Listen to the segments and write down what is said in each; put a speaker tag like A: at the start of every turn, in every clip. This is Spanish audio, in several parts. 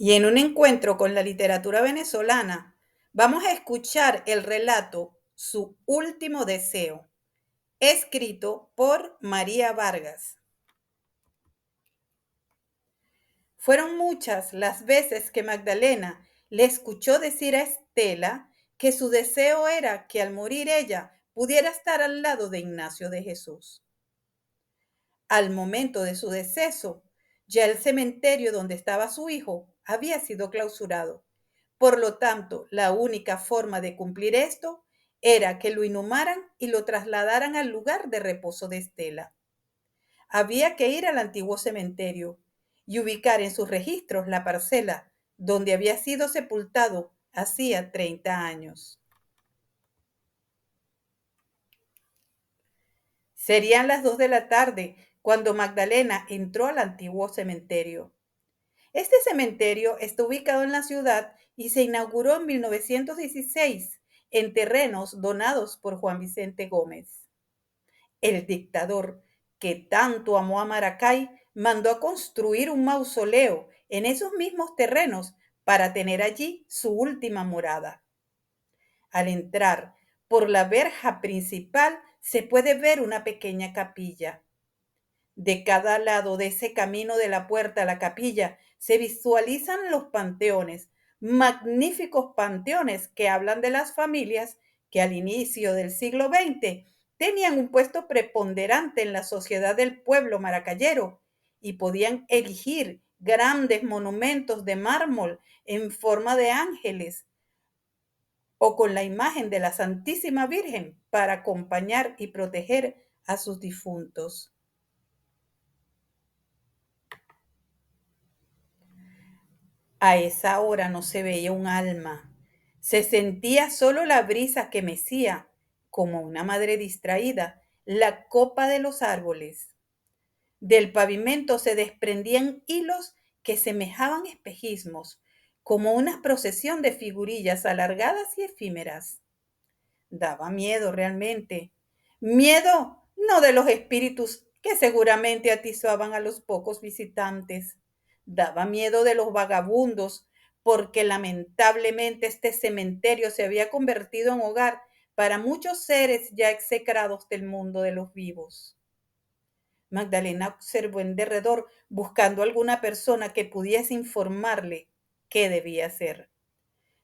A: Y en un encuentro con la literatura venezolana, vamos a escuchar el relato Su último deseo, escrito por María Vargas. Fueron muchas las veces que Magdalena le escuchó decir a Estela que su deseo era que al morir ella pudiera estar al lado de Ignacio de Jesús. Al momento de su deceso, ya el cementerio donde estaba su hijo había sido clausurado. Por lo tanto, la única forma de cumplir esto era que lo inhumaran y lo trasladaran al lugar de reposo de Estela. Había que ir al antiguo cementerio y ubicar en sus registros la parcela donde había sido sepultado hacía 30 años. Serían las 2 de la tarde cuando Magdalena entró al antiguo cementerio. Este cementerio está ubicado en la ciudad y se inauguró en 1916 en terrenos donados por Juan Vicente Gómez. El dictador que tanto amó a Maracay mandó a construir un mausoleo en esos mismos terrenos para tener allí su última morada. Al entrar por la verja principal se puede ver una pequeña capilla. De cada lado de ese camino de la puerta a la capilla se visualizan los panteones, magníficos panteones que hablan de las familias que al inicio del siglo XX tenían un puesto preponderante en la sociedad del pueblo maracayero y podían erigir grandes monumentos de mármol en forma de ángeles o con la imagen de la Santísima Virgen para acompañar y proteger a sus difuntos. A esa hora no se veía un alma. Se sentía solo la brisa que mecía, como una madre distraída, la copa de los árboles. Del pavimento se desprendían hilos que semejaban espejismos, como una procesión de figurillas alargadas y efímeras. Daba miedo realmente. Miedo no de los espíritus que seguramente atizaban a los pocos visitantes. Daba miedo de los vagabundos, porque lamentablemente este cementerio se había convertido en hogar para muchos seres ya execrados del mundo de los vivos. Magdalena observó en derredor buscando alguna persona que pudiese informarle qué debía hacer.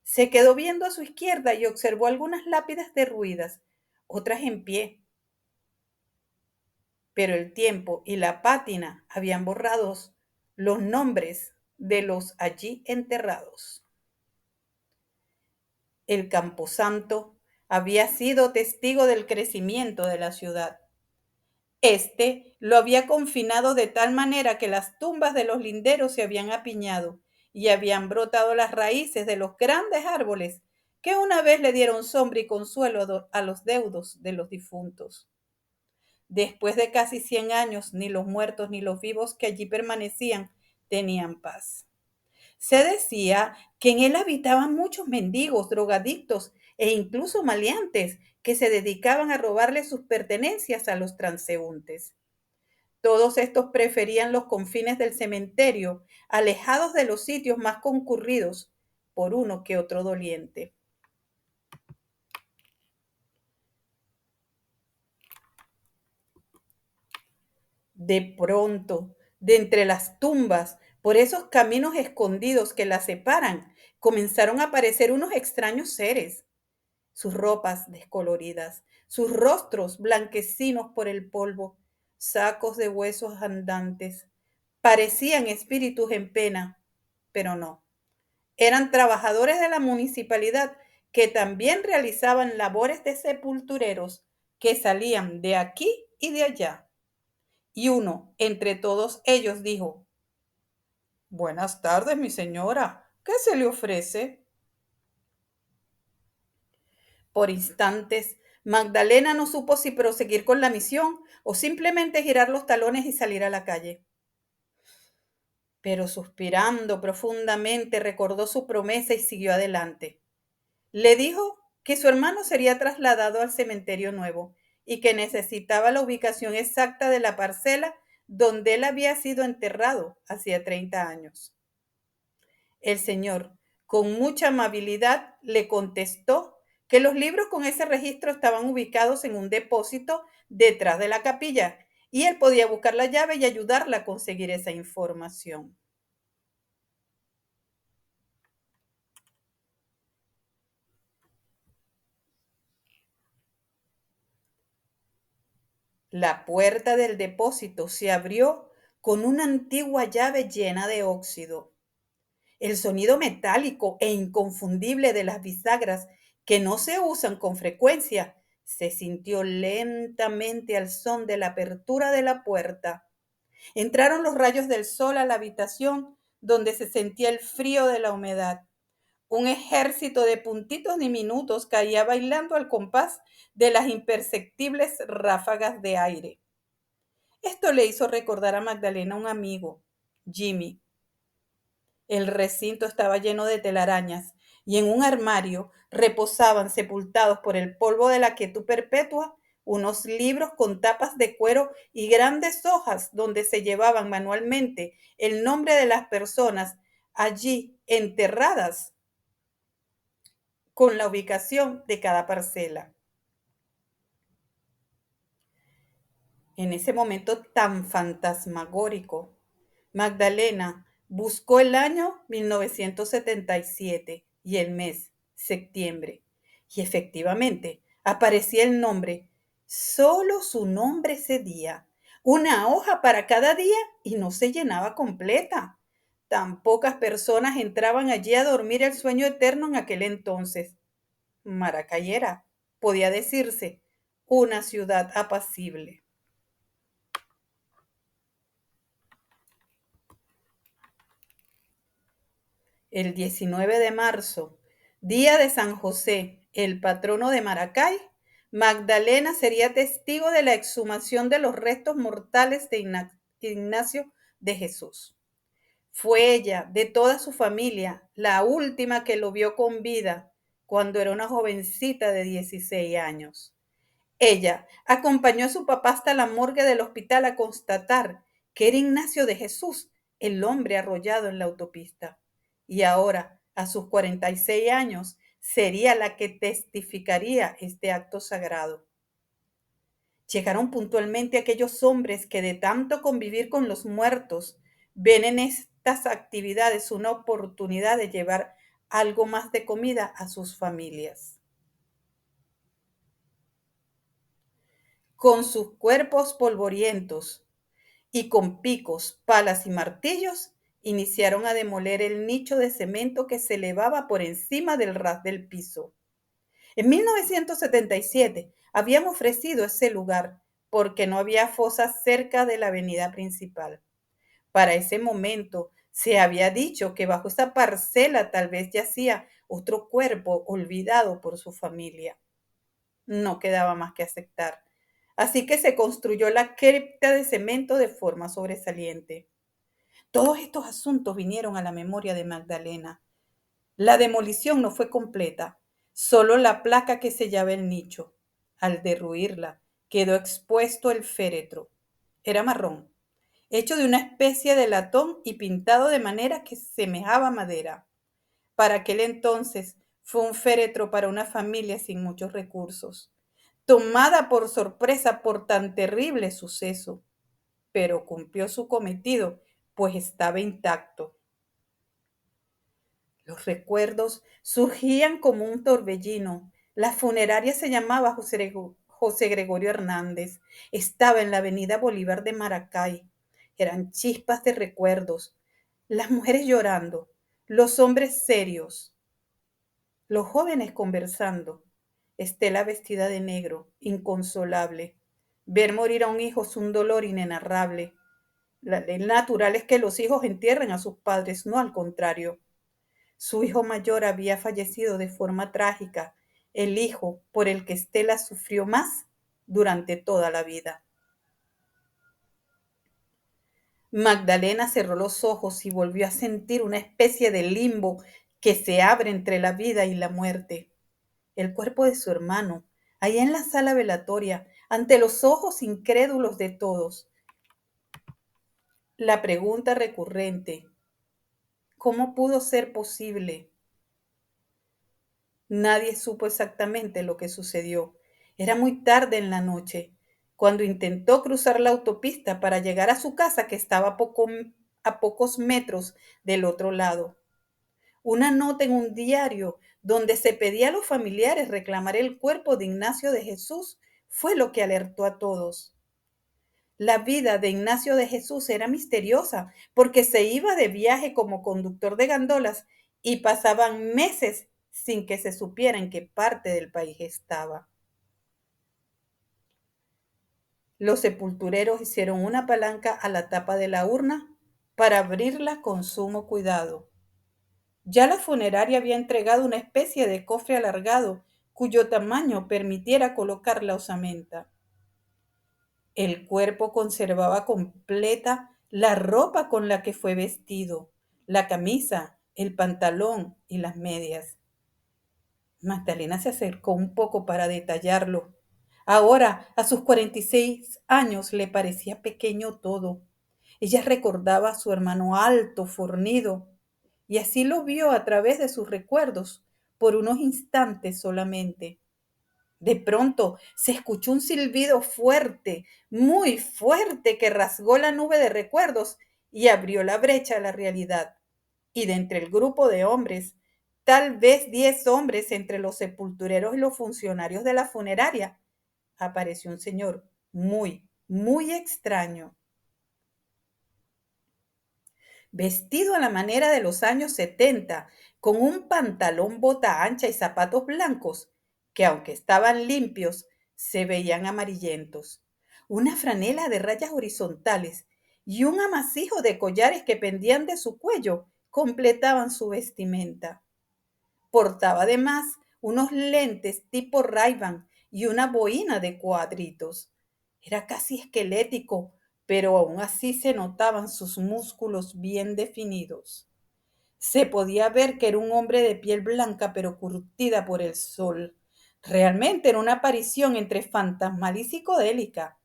A: Se quedó viendo a su izquierda y observó algunas lápidas derruidas, otras en pie, pero el tiempo y la pátina habían borrado los nombres de los allí enterrados. El camposanto había sido testigo del crecimiento de la ciudad. Este lo había confinado de tal manera que las tumbas de los linderos se habían apiñado y habían brotado las raíces de los grandes árboles que una vez le dieron sombra y consuelo a los deudos de los difuntos. Después de casi 100 años, ni los muertos ni los vivos que allí permanecían tenían paz. Se decía que en él habitaban muchos mendigos, drogadictos e incluso maleantes que se dedicaban a robarle sus pertenencias a los transeúntes. Todos estos preferían los confines del cementerio, alejados de los sitios más concurridos por uno que otro doliente. De pronto, de entre las tumbas, por esos caminos escondidos que las separan, comenzaron a aparecer unos extraños seres. Sus ropas descoloridas, sus rostros blanquecinos por el polvo, sacos de huesos andantes. Parecían espíritus en pena, pero no. Eran trabajadores de la municipalidad que también realizaban labores de sepultureros que salían de aquí y de allá. Y uno entre todos ellos dijo: Buenas tardes, mi señora. ¿Qué se le ofrece? Por instantes, Magdalena no supo si proseguir con la misión o simplemente girar los talones y salir a la calle. Pero suspirando profundamente recordó su promesa y siguió adelante. Le dijo que su hermano sería trasladado al cementerio nuevo y que necesitaba la ubicación exacta de la parcela donde él había sido enterrado hacía 30 años. El señor, con mucha amabilidad, le contestó que los libros con ese registro estaban ubicados en un depósito detrás de la capilla y él podía buscar la llave y ayudarla a conseguir esa información. La puerta del depósito se abrió con una antigua llave llena de óxido. El sonido metálico e inconfundible de las bisagras, que no se usan con frecuencia, se sintió lentamente al son de la apertura de la puerta. Entraron los rayos del sol a la habitación donde se sentía el frío de la humedad. Un ejército de puntitos diminutos caía bailando al compás de las imperceptibles ráfagas de aire. Esto le hizo recordar a Magdalena un amigo, Jimmy. El recinto estaba lleno de telarañas y en un armario reposaban, sepultados por el polvo de la quietud perpetua, unos libros con tapas de cuero y grandes hojas donde se llevaban manualmente el nombre de las personas allí enterradas con la ubicación de cada parcela. En ese momento tan fantasmagórico, Magdalena buscó el año 1977 y el mes, septiembre, y efectivamente aparecía el nombre, solo su nombre ese día, una hoja para cada día y no se llenaba completa. Tan pocas personas entraban allí a dormir el sueño eterno en aquel entonces. Maracayera, podía decirse, una ciudad apacible. El 19 de marzo, día de San José, el patrono de Maracay, Magdalena sería testigo de la exhumación de los restos mortales de Ignacio de Jesús. Fue ella, de toda su familia, la última que lo vio con vida cuando era una jovencita de 16 años. Ella acompañó a su papá hasta la morgue del hospital a constatar que era Ignacio de Jesús, el hombre arrollado en la autopista. Y ahora, a sus 46 años, sería la que testificaría este acto sagrado. Llegaron puntualmente aquellos hombres que de tanto convivir con los muertos ven en estas actividades una oportunidad de llevar algo más de comida a sus familias. Con sus cuerpos polvorientos y con picos, palas y martillos, iniciaron a demoler el nicho de cemento que se elevaba por encima del ras del piso. En 1977 habían ofrecido ese lugar porque no había fosas cerca de la avenida principal. Para ese momento se había dicho que bajo esa parcela tal vez yacía otro cuerpo olvidado por su familia. No quedaba más que aceptar. Así que se construyó la cripta de cemento de forma sobresaliente. Todos estos asuntos vinieron a la memoria de Magdalena. La demolición no fue completa, solo la placa que sellaba el nicho. Al derruirla, quedó expuesto el féretro. Era marrón, hecho de una especie de latón y pintado de manera que semejaba madera. Para aquel entonces fue un féretro para una familia sin muchos recursos, tomada por sorpresa por tan terrible suceso, pero cumplió su cometido, pues estaba intacto. Los recuerdos surgían como un torbellino. La funeraria se llamaba José Gregorio Hernández. Estaba en la avenida Bolívar de Maracay. Eran chispas de recuerdos. Las mujeres llorando, los hombres serios, los jóvenes conversando. Estela vestida de negro, inconsolable. Ver morir a un hijo es un dolor inenarrable. La ley natural es que los hijos entierren a sus padres, no al contrario. Su hijo mayor había fallecido de forma trágica, el hijo por el que Estela sufrió más durante toda la vida. Magdalena cerró los ojos y volvió a sentir una especie de limbo que se abre entre la vida y la muerte. El cuerpo de su hermano, allá en la sala velatoria, ante los ojos incrédulos de todos. La pregunta recurrente, ¿Cómo pudo ser posible? Nadie supo exactamente lo que sucedió. Era muy tarde en la noche, cuando intentó cruzar la autopista para llegar a su casa que estaba a pocos metros del otro lado. Una nota en un diario donde se pedía a los familiares reclamar el cuerpo de Ignacio de Jesús fue lo que alertó a todos. La vida de Ignacio de Jesús era misteriosa porque se iba de viaje como conductor de gandolas y pasaban meses sin que se supiera en qué parte del país estaba. Los sepultureros hicieron una palanca a la tapa de la urna para abrirla con sumo cuidado. Ya la funeraria había entregado una especie de cofre alargado cuyo tamaño permitiera colocar la osamenta. El cuerpo conservaba completa la ropa con la que fue vestido, la camisa, el pantalón y las medias. Magdalena se acercó un poco para detallarlo. Ahora, a sus 46 años, le parecía pequeño todo. Ella recordaba a su hermano alto, fornido, y así lo vio a través de sus recuerdos, por unos instantes solamente. De pronto se escuchó un silbido fuerte, muy fuerte, que rasgó la nube de recuerdos y abrió la brecha a la realidad. Y de entre el grupo de hombres, tal vez 10 hombres entre los sepultureros y los funcionarios de la funeraria, apareció un señor muy, muy extraño, vestido a la manera de los años 70, con un pantalón bota ancha y zapatos blancos, que aunque estaban limpios, se veían amarillentos, una franela de rayas horizontales y un amasijo de collares que pendían de su cuello completaban su vestimenta. Portaba además unos lentes tipo Ray-Ban y una boina de cuadritos. Era casi esquelético, pero aún así se notaban sus músculos bien definidos. Se podía ver que era un hombre de piel blanca pero curtida por el sol. Realmente era una aparición entre fantasmal y psicodélica.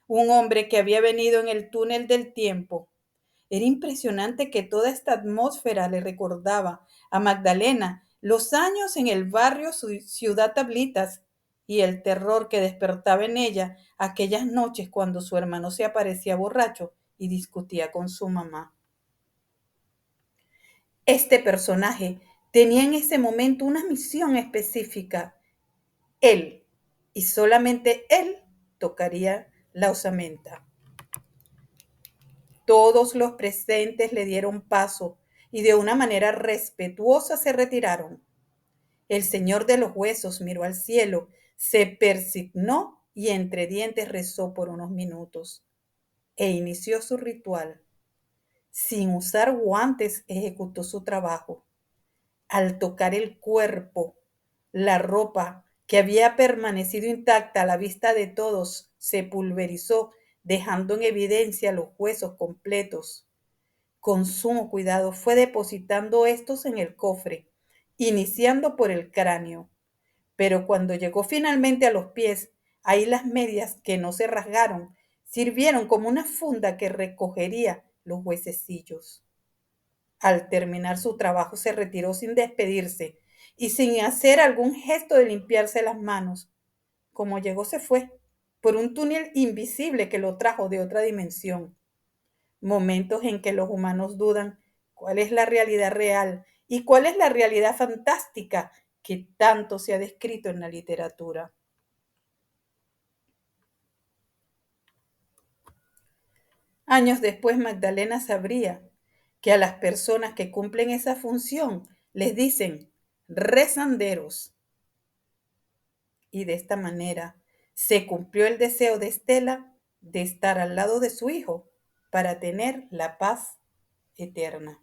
A: Un hombre que había venido en el túnel del tiempo. Era impresionante que toda esta atmósfera le recordaba a Magdalena los años en el barrio Ciudad Tablitas y el terror que despertaba en ella aquellas noches cuando su hermano se aparecía borracho y discutía con su mamá. Este personaje tenía en ese momento una misión específica. Él, y solamente él, tocaría la osamenta. Todos los presentes le dieron paso y de una manera respetuosa se retiraron. El señor de los huesos miró al cielo, se persignó y entre dientes rezó por unos minutos e inició su ritual. Sin usar guantes ejecutó su trabajo. Al tocar el cuerpo, la ropa que había permanecido intacta a la vista de todos se pulverizó, dejando en evidencia los huesos completos. Con sumo cuidado fue depositando estos en el cofre, iniciando por el cráneo. Pero cuando llegó finalmente a los pies, ahí las medias que no se rasgaron sirvieron como una funda que recogería los huesecillos. Al terminar su trabajo se retiró sin despedirse y sin hacer algún gesto de limpiarse las manos. Como llegó se fue, por un túnel invisible que lo trajo de otra dimensión. Momentos en que los humanos dudan cuál es la realidad real y cuál es la realidad fantástica que tanto se ha descrito en la literatura. Años después, Magdalena sabría que a las personas que cumplen esa función les dicen rezanderos. Y de esta manera se cumplió el deseo de Estela de estar al lado de su hijo para tener la paz eterna.